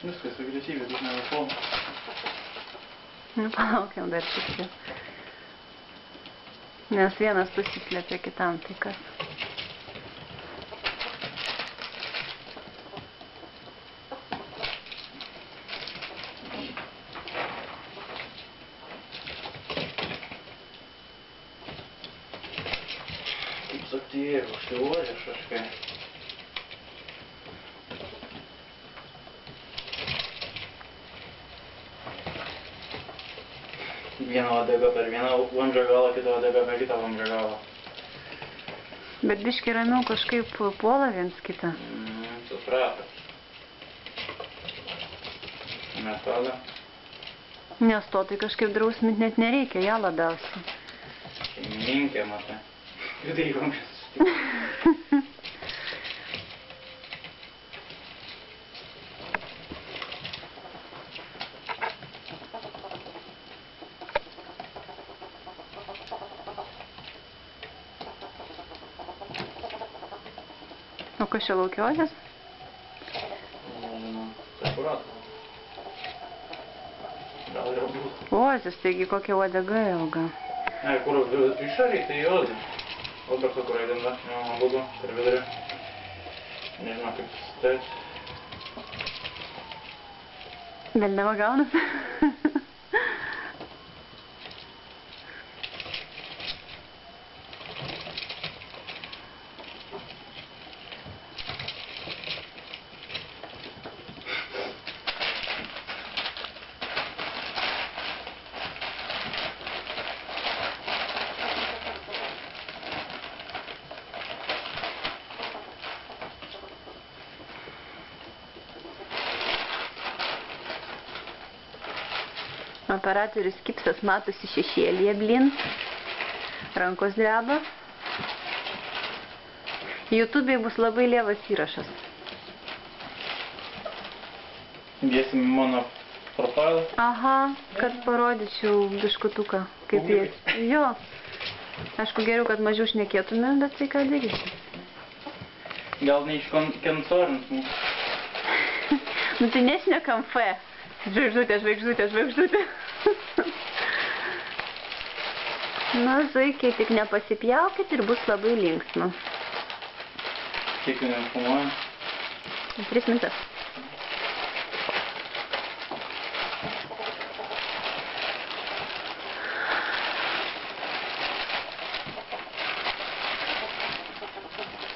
Viskas, agresyviai, bet nevakom. Nu, palaukiam dar šiek tiek. Nes vienas pasislėpia kitam, tai kas? Kaip suaktyvėjau, užsiuodžiu kažkai. Vieną uodegą per vieną vamzdžio galą, kitą uodegą per kitą vamzdžio galą. Bet biški ramiau kažkaip puola viens kitą. Suprato. Metoda. Nes to tai kažkaip drausmint net nereikia, ją labiausiai. Šeimininkė, matai. Vidai vamzdžias susitikti. O kas čia laukiozės? Sakurato. Gal ir būtų. Ozės, taigi kokia uodega ilga. Ne, kur išoriai tai ozė. Oberto, kur eidama, man būtų, per vidurį. Nežinau, kaip susitėti. Velniava gaunas? Operatorius Kipsas matosi šešėlyje, blin. Rankos dreba. YouTube'ai bus labai lievas įrašas. Dėsim mano profilą. Aha, kad parodyčiau biškutuką. Kaip jis. Jo. Aišku, geriau, kad mažiau šnekėtume, bet tai ką darysim. Gal neiškonsorins mūsų. Nu tai nešnekam F. Žvaigždutė, žvaigždutė, žvaigždutė. Na, zuikiai, tik nepasipjaukit ir bus labai linksma. Kiek jau nefumuojam? 3 minutės.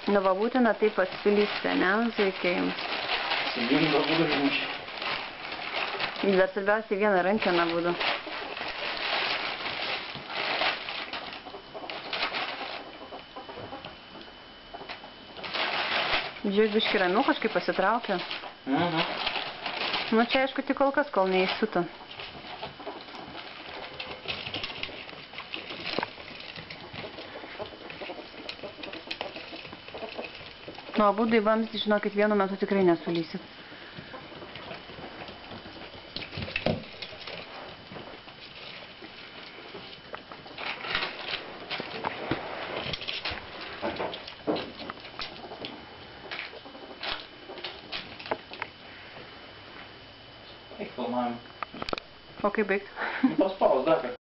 Nu, va būtina taip atsilysti, ne, zuikiai jums. Sijunga būtų žmušį. Bet svarbiausiai vieną rankeną būdu. Žiūrėk, biški ramiau kažkaip pasitraukia. Nu, čia aišku tik kol kas, kol neįsiuto. Nu, abudu į vamzdį, žinokit, vienu metu tikrai nesulysit. Eik filmavimą. O kaip baigt? Paspaus dar.